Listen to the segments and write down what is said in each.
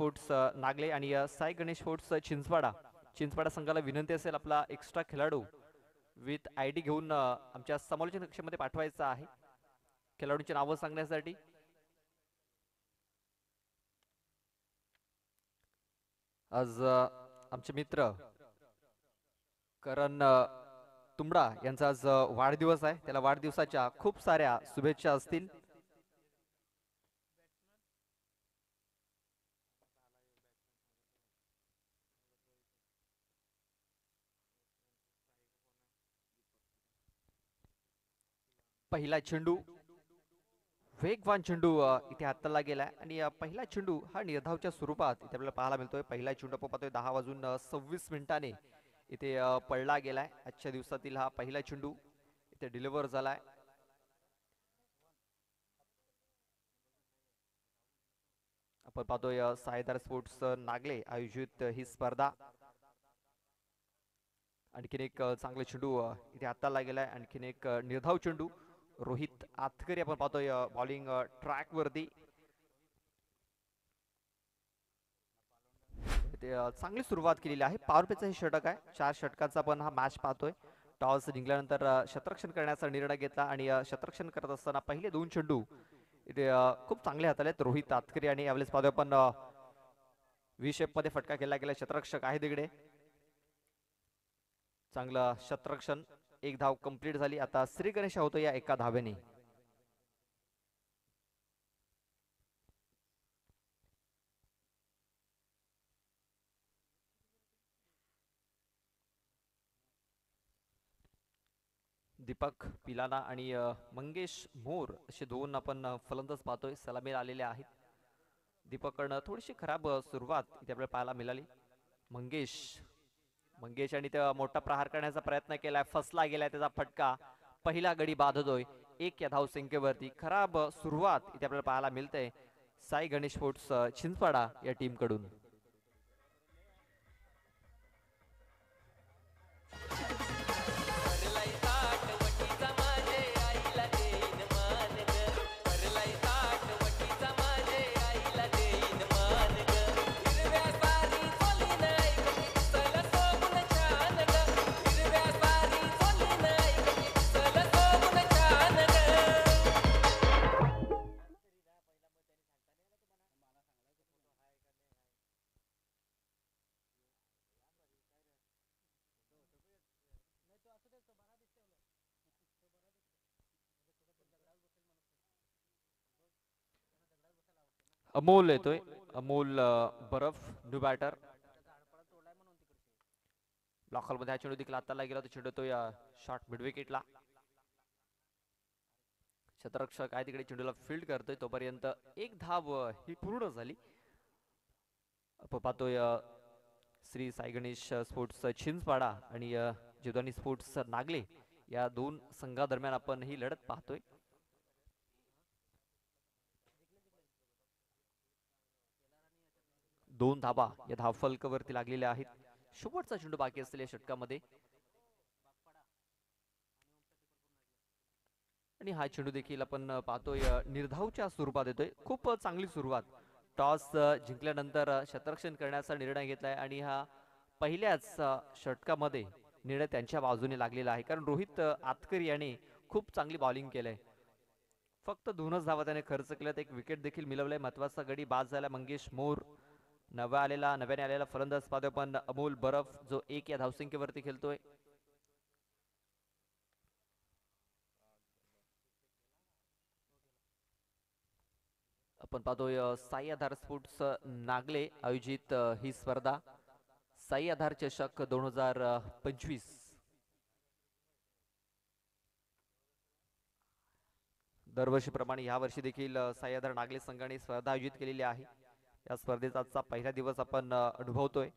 Sports Nagle आणि Sai Ganesh sports Chinchwada संघाला विनंती असेल आपला एक्स्ट्रा खेळाडू विथ ID घेऊन आमच्या समालोचन कक्षामध्ये पाठवायचा आहे खेळाडूंची नावं सांगण्यासाठी. आज आमचे मित्र करण तुंबडा यांचा आज वाढदिवस आहे. त्याला वाढदिवसाच्या खूप साऱ्या शुभेच्छा असतील. पहिला चेंडू वेगवान चेंडू इथे हाताला गेलाय आणि पहिला चेंडू हा निर्धावच्या स्वरूपात इथे आपल्याला पाहायला मिळतोय. पहिला चेंडू आपण पाहतोय 10:26 इथे पडला गेलाय. आजच्या दिवसातील हा पहिला चेंडू इथे डिलिव्हर झालाय. आपण पाहतोय सायदार स्पोर्ट्स नागले आयोजित ही स्पर्धा. आणखीन एक चांगला चेंडू इथे हाताला गेलाय. आणखीन एक निर्धाव चेंडू रोहित आतकरी आपण पाहतोय बॉलिंग ट्रॅक वरती. चांगली सुरुवात केलेली आहे. पॉवर प्लेचा हे षटक आहे. 4 षटकाचा आपण हा मॅच पाहतोय. टॉस जिंकल्यानंतर शतरक्षण करण्याचा निर्णय घेतला आणि शतरक्षण करत असताना पहिले 2 चेंडू इथे खूप चांगले हाताळलेत रोहित आतकरी आणि यावेळेस पाहतोय आपण व्ही शेप मध्ये फटका केला गेला. शतरक्षक आहे तिकडे. चांगलं शतरक्षण. एक धाव कंप्लीट झाली. आता श्री गणेश होतो या एका धावेने. दीपक पिलाना आणि मंगेश मोर असे दोन आपण फलंदाज पाहतोय. सलामीला आलेले आहेत. दीपककडनं थोडीशी खराब सुरुवात इथे आपल्याला पाहायला मिळाली. मंगेश आणि त्या मोठा प्रहार करण्याचा प्रयत्न केलाय. फसला गेलाय त्याचा फटका. पहिला गडी बाद होतोय 1 या धाव संख्येवरती. खराब सुरुवात इथे आपल्याला पाहायला मिळते साई गणेश स्पोर्ट्स चिंचवाडा या टीम कडून. अमोल येतोय. अमोल बरफ न्यू बॅटर. ब्लॉकल मध्ये हा चेंडू देखील हाताला गेला. तो चेंडू तो या शॉर्ट मिड विकेटला. शतरक्षक आहे तिकडे चेंडूला फील्ड करतोय. तोपर्यंत एक धाव ही पूर्ण झाली. आपण पाहतोय श्री साई गणेश स्पोर्ट्स चिंचवाडा आणि जिवदानी स्पोर्ट्स नागले या दोन संघादरम्यान आपण ही लढत पाहतोय. दोन धाबा या धावफलकावरती लागलेल्या आहेत. शेवटचा चेंडू बाकी असलेल्या षटकामध्ये आणि हा चेंडू देखील आपण पाहतोय निर्धावच्या स्वरूपात येतोय. खूप चांगली सुरुवात. टॉस जिंकल्यानंतर शतरक्षण करण्याचा निर्णय घेतलाय आणि हा पहिल्याच षटकामध्ये निर्णय त्यांच्या बाजूने लागलेला आहे. कारण रोहित आतकरी याने खूप चांगली बॉलिंग केलंय. फक्त 2च धावा त्याने खर्च केल्यात. एक विकेट देखील मिळवलंय. महत्वाचा गडी बाद झाला. मंगेश मोर नव्याने आलेला फलंदाज पाहतोय पण अमोल बरफ जो 1 या धावसंख्येवरती खेळतोय. आपण पाहतोय साई आधार स्पोर्ट्स नागले आयोजित ही स्पर्धा साई आधार चषक 2025. दरवर्षीप्रमाणे या वर्षी देखील साई आधार नागले संघाने स्पर्धा आयोजित केलेली आहे. या स्पर्धेचा आजचा पहिला दिवस आपण अनुभवतोय.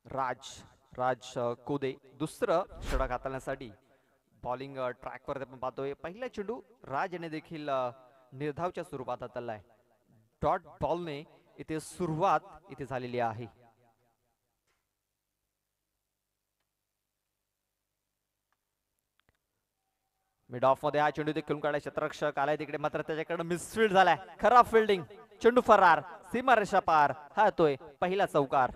राज कोदे दुसरं षटक हाताळण्यासाठी बॉलिंग ट्रॅक वर आपण पाहतोय. पहिला चेंडू राज याने देखील निर्धावच्या स्वरूपात हाताळलाय. डॉट बॉलने इथे सुरुवात इथे झालेली आहे. मिड ऑफ मध्ये हा चेंडू देखील काढला, क्षेत्ररक्षक आलाय तिकडे मात्र त्याच्याकडे मिसफील्ड झालाय. खराब फिल्डिंग, चेंडू फरार, सीमारेषा पार. हा तोय पहिला चौकार.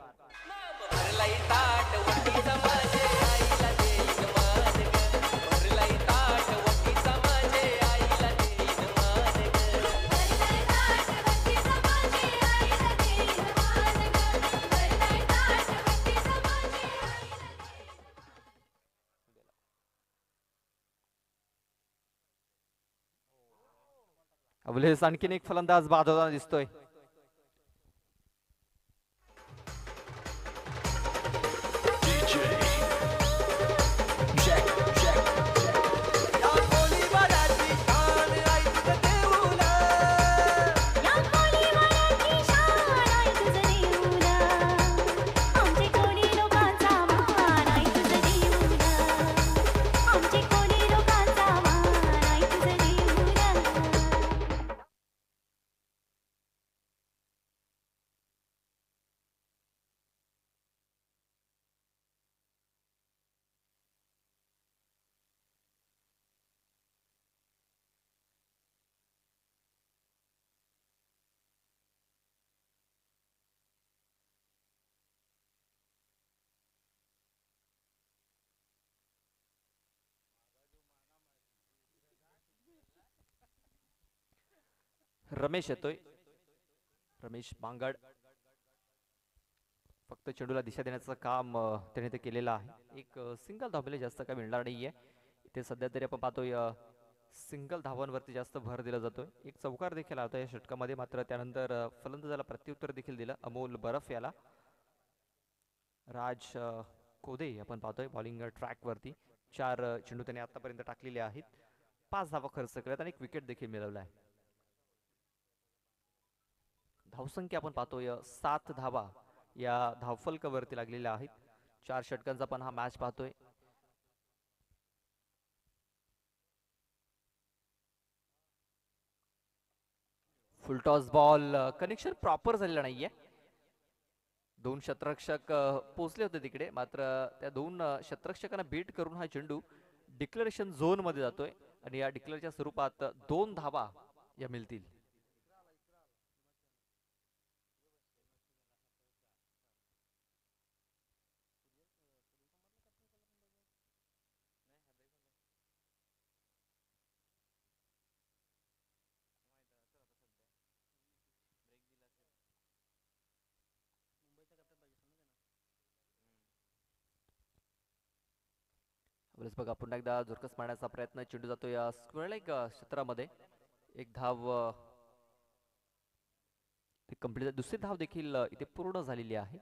अवलेस आणखीन एक फलंदाज बाद होताना दिसतोय. रमेश येतोय, रमेश बांगड. फक्त चेंडूला दिशा देण्याचं काम त्याने ते केलेलं आहे. एक सिंगल धावले जास्त काय मिळणार नाहीये इथे सध्या तरी. आपण पाहतोय सिंगल धावांवरती जास्त भर दिला जातोय. एक चौकार देखील आला या षटकामध्ये, मात्र त्यानंतर फलंदाजाला प्रत्युत्तर देखील दिलं अमोल बरफ याला. राज कोदे आपण पाहतोय बॉलिंग ट्रॅक वरती. 4 चेंडू त्याने आतापर्यंत टाकलेले आहेत, 5 धावा खर्च केल्यात आणि एक विकेट देखील मिळवलाय. धावसंख्या आपण पाहतोय 7 धावा या धावफलकावरती लागलेल्या आहेत. 4 षटकांचा पण हा मॅच पाहतोय. फुलटॉस बॉल, कनेक्शन प्रॉपर झालेलं नाहीये. 2 क्षेत्ररक्षक पोहोचले होते तिकडे, मात्र त्या 2 क्षेत्ररक्षकांना बीट करून हा चेंडू डिक्लेरेशन झोन मध्ये जातोय आणि या डिक्लेअरच्या स्वरूपात 2 धावा या मिळतील. बघा पुन्हा एकदा झुरकस मारण्याचा प्रयत्न, चेंडू जातो या स्क्वेअर लेग क्षेत्रामध्ये. एक धाव कंप्लीट, दुसरी धाव देखील इथे पूर्ण झालेली आहे.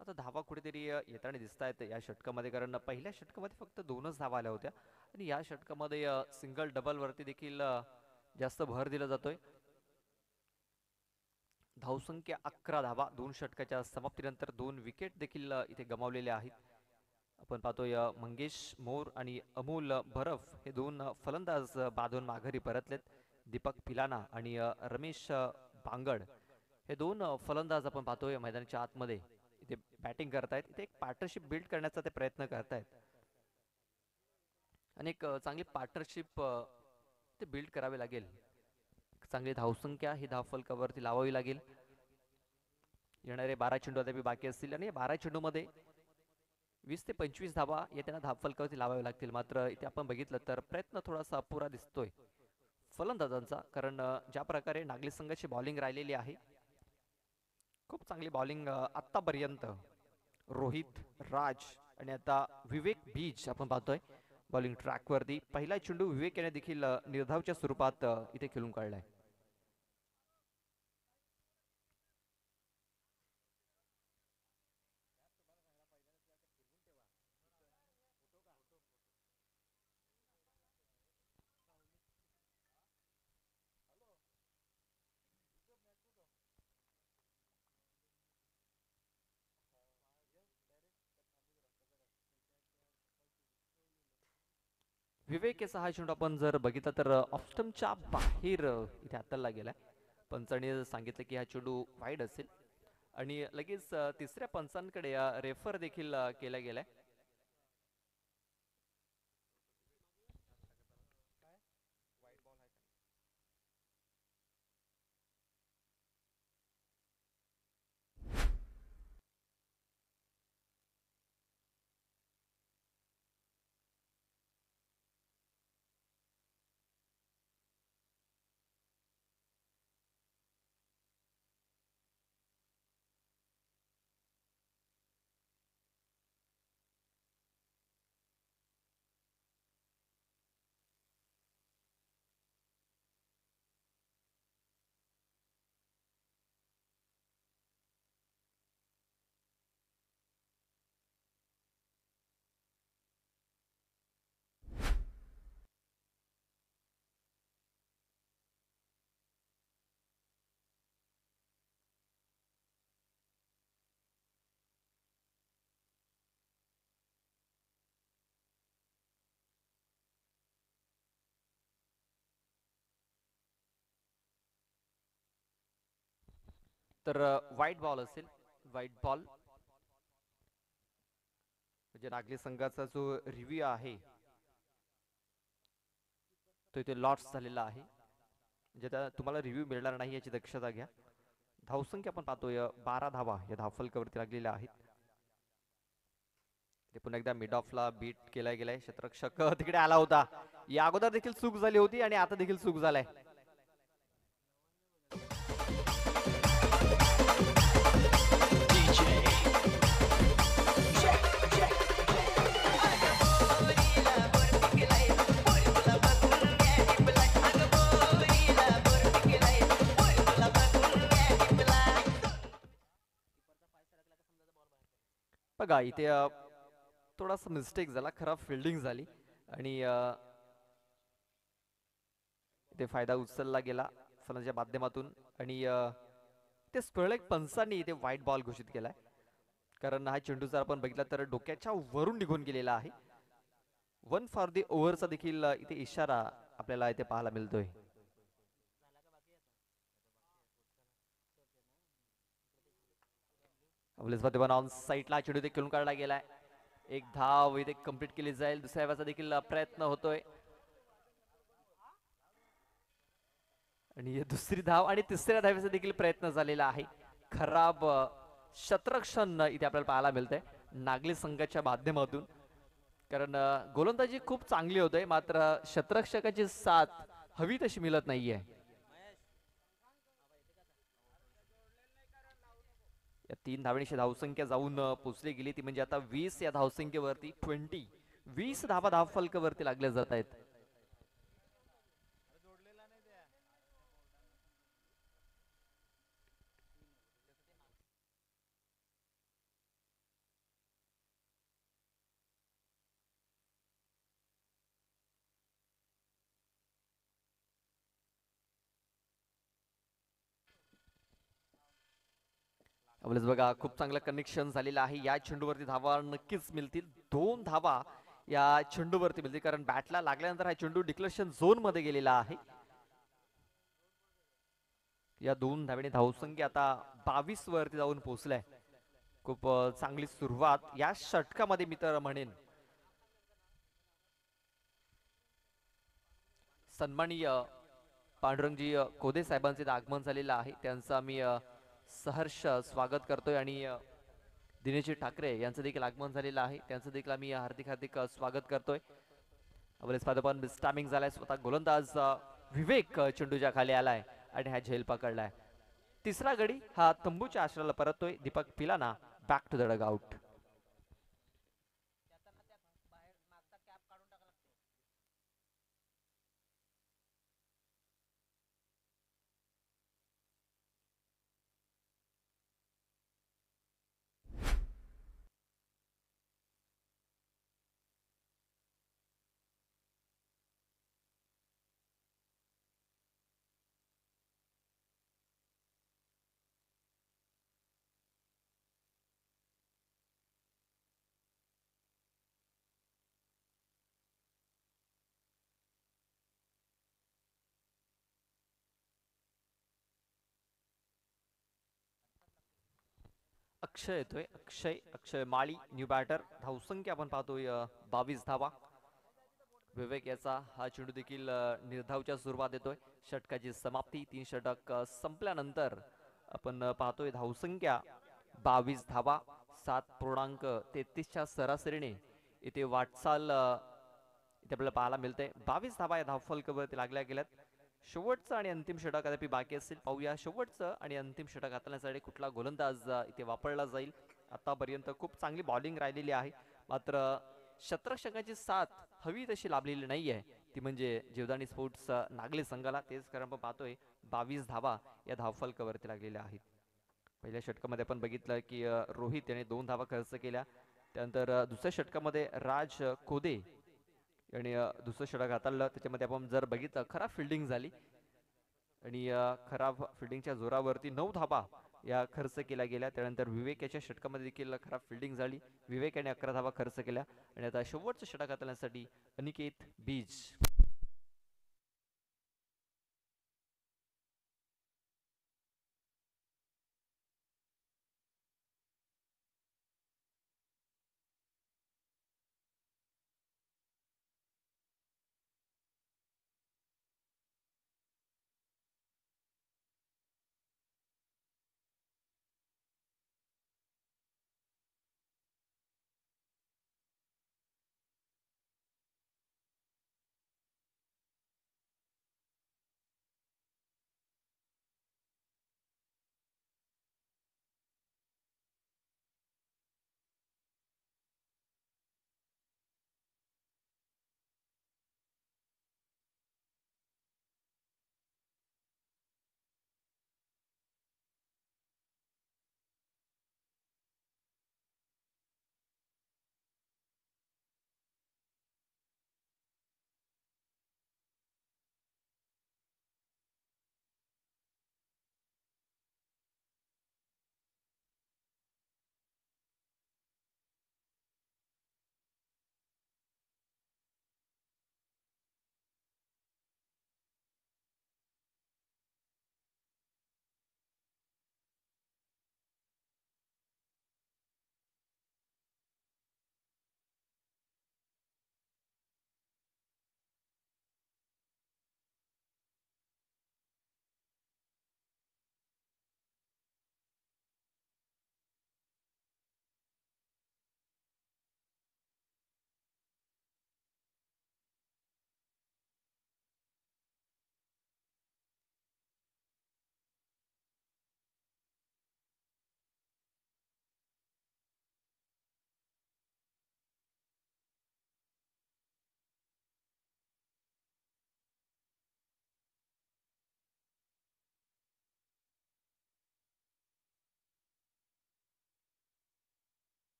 आता धावा कुठेतरी येताना दिसत आहेत या षटकामध्ये, कारण पहिल्या षटकामध्ये फक्त 2च धावा आल्या होत्या आणि या षटकामध्ये सिंगल डबल वरती देखील जास्त भर दिला जातोय. धावसंख्या 11 धावा, 2 षटकाच्या समाप्तीनंतर 2 विकेट देखील इथे गमावलेले आहेत. आपण पाहतोय मंगेश मोर आणि अमोल बरफ हे 2 फलंदाज बाधून माघारी परतलेत. दीपक पिलाना आणि रमेश बांगड हे 2 फलंदाज आपण पाहतोय मैदानाच्या आतमध्ये इथे बॅटिंग करतायत. इथे एक पार्टनरशिप बिल्ड करण्याचा ते प्रयत्न करतायत आणि एक चांगली पार्टनरशिप ते बिल्ड करावी लागेल. चांगली धावसंख्या ही धावफलकावरती लावावी लागेल. येणारे 12 चेंडू अद्याप बाकी असतील आणि 12 चेंडू मध्ये 20 ते 25 धावा येत्या धावफलकावरती लावावे लागतील. मात्र इथे आपण बघितलं तर प्रयत्न थोडासा अपुरा दिसतोय फलंदाजांचा, कारण ज्या प्रकारे नागली संघाची बॉलिंग राहिलेली आहे, खूप चांगली बॉलिंग आतापर्यंत रोहित, राज आणि आता विवेक बीज आपण पाहतोय बॉलिंग ट्रॅक वरती. पहिला चेंडू विवेक याने देखील निर्धावच्या स्वरूपात इथे खेळून काढलाय. विवेकेचा हा चेंडू आपण जर बघितला तर ऑफस्टमच्या बाहेर इथे हाताळला गेलाय. पंचाने सांगितलं की हा चेंडू वाईड असेल आणि लगेच तिसऱ्या पंचांकडे रेफर देखील केला गेलाय. तर व्हाईट बॉल असेल. व्हाईट बॉल म्हणजे नागली संघाचा जो रिव्ह्यू आहे तो इथे लॉट्स झालेला आहे. म्हणजे तुम्हाला रिव्ह्यू मिळणार नाही याची दक्षता घ्या. धावसंख्या आपण पाहतोय 12 धावा या धावफलकावरती लागलेल्या आहेत. ते पुन्हा एकदा मिड ऑफला बीट केला गेलाय. क्षेत्ररक्षक तिकडे आला होता. या अगोदर देखील चूक झाली होती आणि आता देखील चूक झालाय. बघा इथे थोडासा मिस्टेक झाला. खराब फिल्डिंग झाली आणि इथे फायदा उचलला गेला फलंदाजाच्या माध्यमातून आणि ते स्पर्लेक पंचांनी इथे व्हाईट बॉल घोषित केलाय. कारण हा चेंडू जर आपण बघितला तर डोक्याच्या वरून निघून गेलेला आहे. 1 फॉर दी ओव्हरचा देखील इथे इशारा आपल्याला इथे पाहायला मिळतोय. ऑन साईडला चेंडू इथे खेळून काढला गेलाय. एक धाव इथे कंप्लीट केली जाईल. दुसऱ्या धावाचा देखील प्रयत्न होतोय आणि दुसरी धाव आणि तिसऱ्या धावेचा देखील प्रयत्न झालेला आहे. खराब शतरक्षण इथे आपल्याला पाहायला मिळतंय नागली संघाच्या माध्यमातून. कारण गोलंदाजी खूप चांगली होते मात्र शतरक्षकाची साथ हवी तशी मिळत नाहीये. या 3 धावांची धावसंख्या जाऊन पोचली गेली ती म्हणजे आता 20 या धावसंख्येवरती 20 धावा धावफलकावरती लागल्या जात आहेत. बघा खूप चांगलं कनेक्शन झालेलं आहे. या चेंडूवरती धावा नक्कीच मिळतील. 2 धावा या चेंडूवरती मिळतील कारण बॅटला लागल्यानंतर हा चेंडू डिक्लेरेशन झोन मध्ये गेलेला आहे. या 2 धावेने धावसंख्या आता 22 वरती जाऊन पोहोचलाय. खूप चांगली सुरुवात या षटकामध्ये मी तर म्हणेन. सन्माननीय पांडुरंगजी कोदे साहेबांचे आगमन झालेलं आहे. त्यांचं आम्ही सहर्ष स्वागत करतोय आणि दिनेशजी ठाकरे यांचं देखील आगमन झालेलं आहे. त्यांचं देखील आम्ही हार्दिक स्वागत करतोय. पण स्टॅमिंग झालाय. स्वतः गोलंदाज विवेक चेंडूच्या खाली आलाय आणि हा झेल पकडलाय. तिसरा गडी हा तंबूच्या आश्रयाला परततोय. Deepak Pilana back to the dugout. Akshay येतोय. Akshay Mali new batter. धावसंख्या आपण पाहतोय 22 धावा. विवेक याचा हा चेंडू देखील निर्धावच्या स्वरूपात येतोय. षटकाची समाप्ती 3 षटक संपल्यानंतर आपण पाहतोय धावसंख्या 22 धावा 7.33 च्या सरासरीने इथे वाटचाल इथे आपल्याला पाहायला मिळते. 22 धावा या धावफलकावरती लागल्या गेल्यात. शेवटचं आणि अंतिम षटक कदापि बाकी असेल. पाहूया शेवटचं आणि अंतिम षटक हाताळण्यासाठी कुठला गोलंदाज इथे वापरला जाईल. आतापर्यंत खूप चांगली बॉलिंग राहिलेली आहे मात्र शतरक्षकाची साथ हवी तशी लाभलेली नाहीये. ती म्हणजे जीवदानी स्पोर्ट्स नागली संघाला. तेच कारण आपण पाहतोय 22 धावा या धावफलकावरती लागलेल्या आहेत. पहिल्या षटकामध्ये आपण बघितलं की रोहित याने 2 धावा खर्च केल्या. त्यानंतर दुसऱ्या षटकामध्ये राज कोदे आणि दुसरं षटक हाताळलं. त्याच्यामध्ये आपण जर बघितलं खराब फिल्डिंग झाली आणि खराब फिल्डिंगच्या जोरावरती 9 धावा या खर्च केल्या गेल्या. त्यानंतर विवेक याच्या षटकामध्ये देखील खराब फिल्डिंग झाली. विवेक याने 11 धावा खर्च केल्या आणि आता शेवटचं षटक हाताळण्यासाठी अनिकेत बीज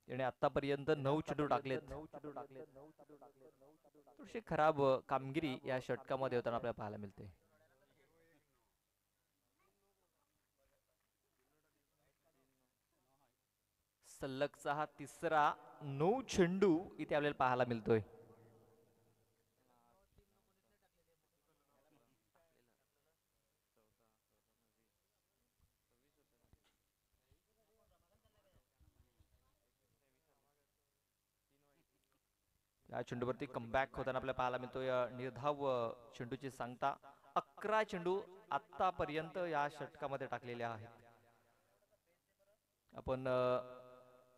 त्याने आतापर्यंत 9 चेंडू टाकलेत. थोडीशी खराब कामगिरी या षटकामध्ये होताना आपल्याला पाहायला मिळते. सलगचा हा तिसरा 9 चेंडू इथे आपल्याला पाहायला मिळतोय. या चेंडूवरती कमबॅक होताना आपल्याला पाहायला मिळतोय. निर्धाव चेंडूची सांगता 11 चेंडू आतापर्यंत या षटकामध्ये टाकलेले आहेत. आपण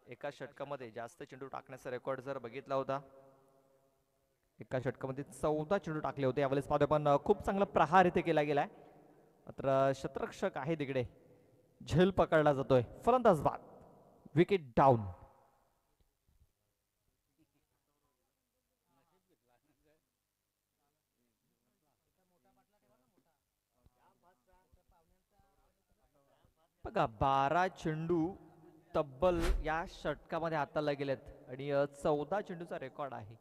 एका षटकामध्ये जास्त चेंडू टाकण्याचा रेकॉर्ड जर बघितला होता, एका षटकामध्ये 14 चेंडू टाकले होते. यावेळेस पाहतोय पण खूप चांगला प्रहार इथे केला गेलाय. मात्र शतरक्षक आहे तिकडे, झेल पकडला जातोय. फलंदाज बाद, विकेट डाऊन. बघा 12 चेंडू तब्बल या षटकामध्ये हाताळले गेलेत आणि 14 चेंडूचा रेकॉर्ड आहे.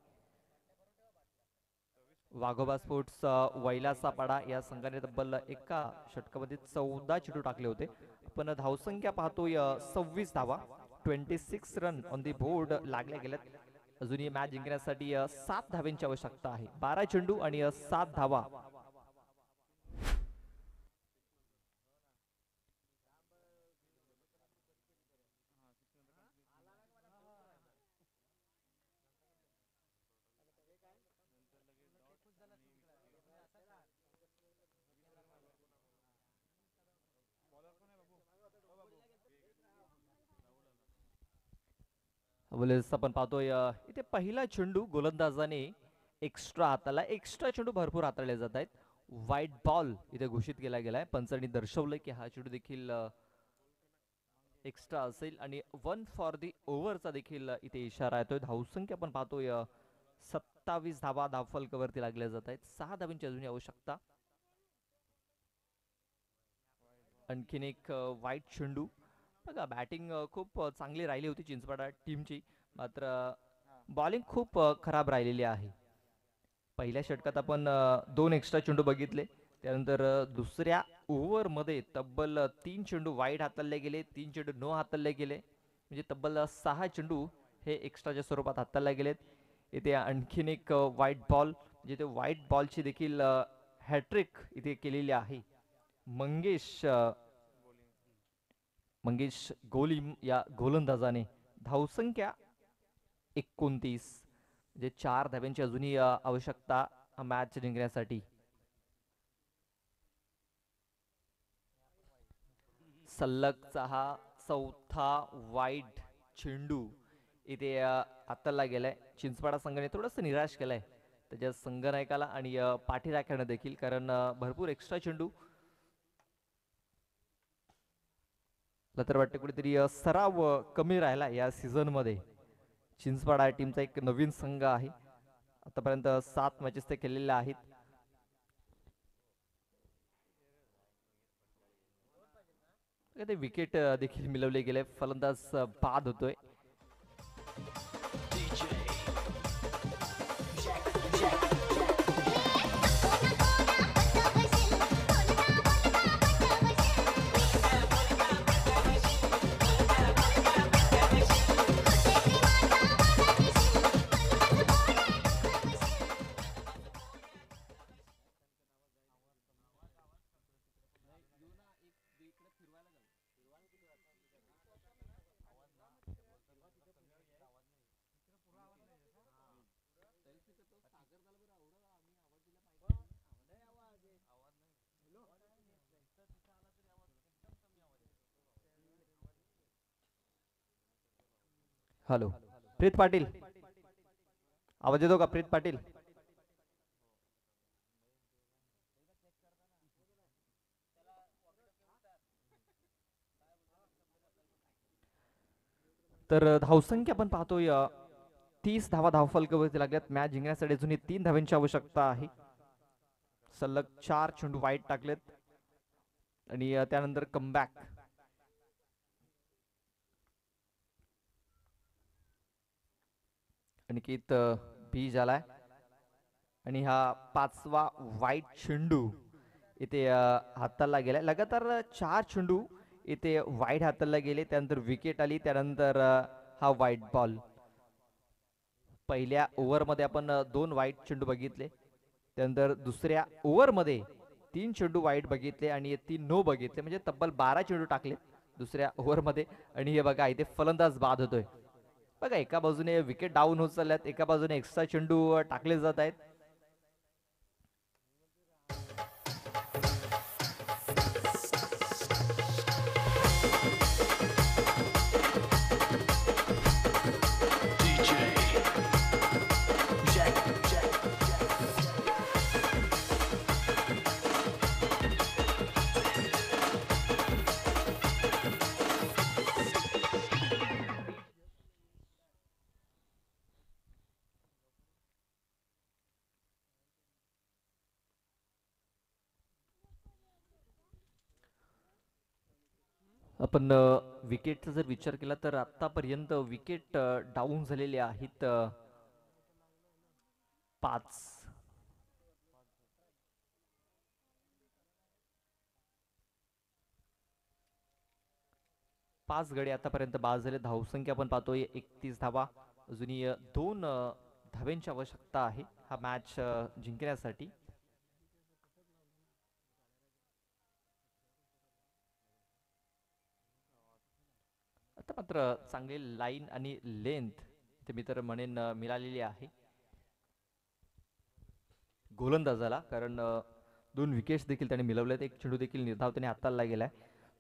वाघोबा स्पोर्ट्स वैलासा पाडा या संघाने तब्बल एका षटकामध्ये 14 चेंडू टाकले होते. पण धावसंख्या पाहतोय 26 धावा, 26 रन ऑन दी बोर्ड लागल्या गेल्यात. अजूनही मॅच जिंकण्यासाठी 7 धावांची आवश्यकता आहे. 12 चेंडू आणि 7 धावा. आपण पाहतोय इथे पहिला चेंडू गोलंदाजाने एक्स्ट्रा हाताला. एक्स्ट्रा चेंडू भरपूर हाताळले जात आहेत. व्हाईट बॉल इथे घोषित केला गेलाय. पंचांनी दर्शवलंय की हा चेंडू देखील एक्स्ट्रा असेल आणि 1 फॉर दी ओव्हरचा देखील इथे इशारा येतोय. धावसंख्या आपण पाहतोय 27 धावा धावफलकावरती लागल्या जात आहेत. 6 धावांची अजूनही आवश्यकता. आणखीन एक व्हाईट चेंडू. बघा बॅटिंग खूप चांगली राहिली होती चिंचपाडा टीमची, मात्र बॉलिंग खूप खराब राहिलेली आहे. पहिल्या षटकात आपण 2 एक्स्ट्रा चेंडू बघितले. त्यानंतर दुसऱ्या ओव्हरमध्ये तब्बल 3 चेंडू वाईड हाताळले गेले, 3 चेंडू न हाताळले गेले. म्हणजे तब्बल 6 चेंडू हे एक्स्ट्राच्या स्वरूपात हाताळले गेलेत. इथे आणखीन एक व्हाईट बॉल, जिथे व्हाईट बॉलची देखील हॅट्रिक इथे केलेली आहे. मंगेश गोलीम या गोलंदाजाने. धावसंख्या 29, म्हणजे 4 धाव्यांची अजूनही आवश्यकता मॅच जिंकण्यासाठी. सलगचा हा चौथा वाईड चेंडू इथे हाताळला गेलाय. चिंचपाडा संघाने थोडंसं निराश केलंय त्याच्या संघनायकाला आणि पाठीराख्यानं देखील, कारण भरपूर एक्स्ट्रा चेंडू. तर वाटते कुठेतरी सराव कमी राहिला या सीझन मध्ये. चिंचपाडा टीमचा एक नवीन संघ आहे. आतापर्यंत 7 मॅचेस ते खेळलेल्या आहेत. विकेट देखील मिळवले गेले. फलंदाज बाद होतोय. हॅलो प्रीत पाटील, आवाज येतो का प्रीत पाटील? तर धावसंख्या आपण पाहतोय 30 धावा धावफलकावरती लागल्यात. मॅच जिंकण्यासाठी अजूनही 3 धावांची आवश्यकता आहे. सलग 4 चेंडू वाईट टाकलेत आणि त्यानंतर कमबॅक. अनिकेत बी झालाय आणि हा 5वा वाईट चेंडू इथे हाताला गेलाय. लगातार 4 चेंडू इथे वाईट हाताला गेले, त्यानंतर विकेट आली, त्यानंतर हा वाईट बॉल. पहिल्या ओव्हरमध्ये आपण 2 वाईट चेंडू बघितले, त्यानंतर दुसऱ्या ओव्हरमध्ये 3 चेंडू वाईट बघितले आणि 3 नो बघितले, म्हणजे तब्बल 12 चेंडू टाकले दुसऱ्या ओव्हरमध्ये. आणि हे बघा इथे फलंदाज बाद होतोय. बघा एका बाजूने विकेट डाऊन होत चालल्यात, एका बाजूने एक्स्ट्रा चेंडू टाकले जात आहेत. आपण विकेटचा जर विचार केला तर आतापर्यंत विकेट डाऊन झालेले आहेत 5. गडी आतापर्यंत बाद झाले. धावसंख्या आपण पाहतोय 31 धावा. अजूनही 2 धाव्यांची आवश्यकता आहे हा मॅच जिंकण्यासाठी. आता मात्र चांगली लाईन आणि लेंथ ते मी तर म्हणेन मिळालेली आहे गोलंदाजाला, कारण 2 विकेट्स देखील त्याने मिळवल्यात, 1 चेंडू देखील निर्धाव त्याने हाताळला गेलाय.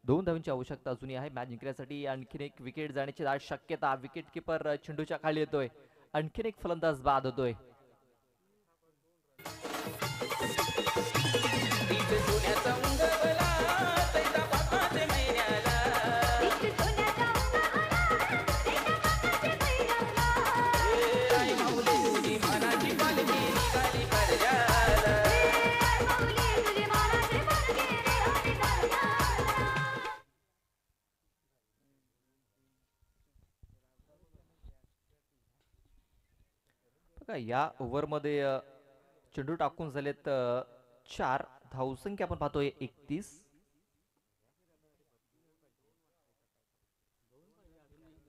2 धावांची आवश्यकता अजूनही आहे मॅच जिंकण्यासाठी. आणखीन एक विकेट जाण्याची दाट शक्यता. विकेट किपर चेंडूच्या खाली येतोय, आणखीन एक फलंदाज बाद होतोय. या ओव्हरमध्ये चेंडू टाकून झालेत 4. धावसंख्या आपण पाहतोय 31.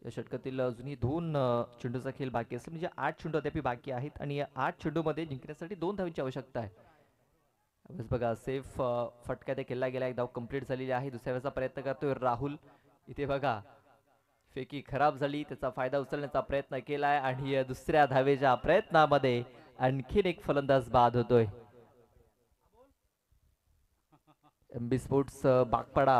या षटकातील अजूनही 2 चेंडूचा खेळ बाकी असेल, म्हणजे 8 चेंडू अद्याप बाकी आहेत आणि या 8 चेंडू मध्ये जिंकण्यासाठी 2 धावांची आवश्यकता आहे. बघा सेफ फटका ते केला गेला, 1 धाव कंप्लीट झालेली आहे. दुसऱ्या वेळेचा प्रयत्न करतोय राहुल. इथे बघा फेकी खराब झाली, त्याचा फायदा उचलण्याचा प्रयत्न केलाय आणि दुसऱ्या धावेच्या प्रयत्नामध्ये आणखीन एक फलंदाज बाद होतोय. MB sports Bagpada.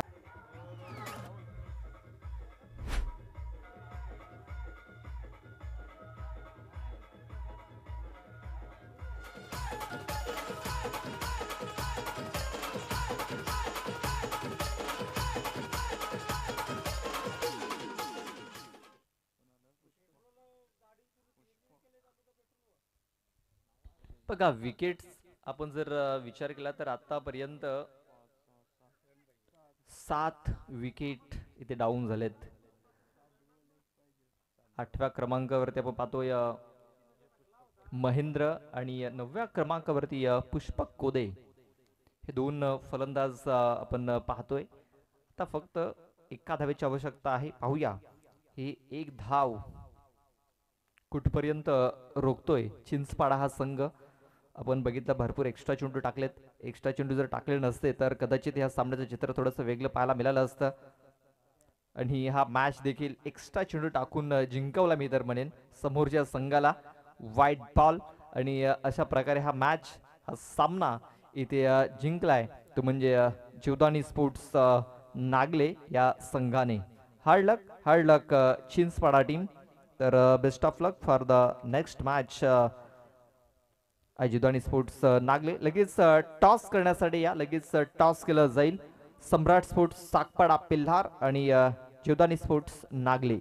बघा विकेट आपण जर विचार केला तर आतापर्यंत 7 विकेट इथे डाऊन झालेत. 8व्या क्रमांकावरती आपण पाहतोय महेंद्र आणि 9व्या क्रमांकावरती पुष्पक कोदे, हे 2 फलंदाज आपण पाहतोय. आता फक्त 1 धावेची आवश्यकता आहे. पाहूया ही 1 धाव कुठपर्यंत रोखतोय चिंचपाडा हा संघ. आपण बघितलं भरपूर एक्स्ट्रा चेंडू टाकलेत. एक्स्ट्रा चेंडू जर टाकले नसते तर कदाचित ह्या सामन्याचं चित्र थोडंसं वेगळं पाहायला मिळालं असतं. आणि हा मॅच देखील एक्स्ट्रा चेंडू टाकून जिंकवला मी तर म्हणेन समोरच्या संघाला. वाईट बॉल आणि अशा प्रकारे हा मॅच हा सामना इथे जिंकलाय तो म्हणजे जीवदानी स्पोर्ट्स नागले या संघाने. Hard luck Chinchpada team. तर best of luck for the next match. Jivdani sports Nagle लगेच टॉस करण्यासाठी या. लगेच टॉस केलं जाईल. सम्राट स्पोर्ट्स सागपाडा पिल्हार आणि जीवदानी स्पोर्ट्स नागले.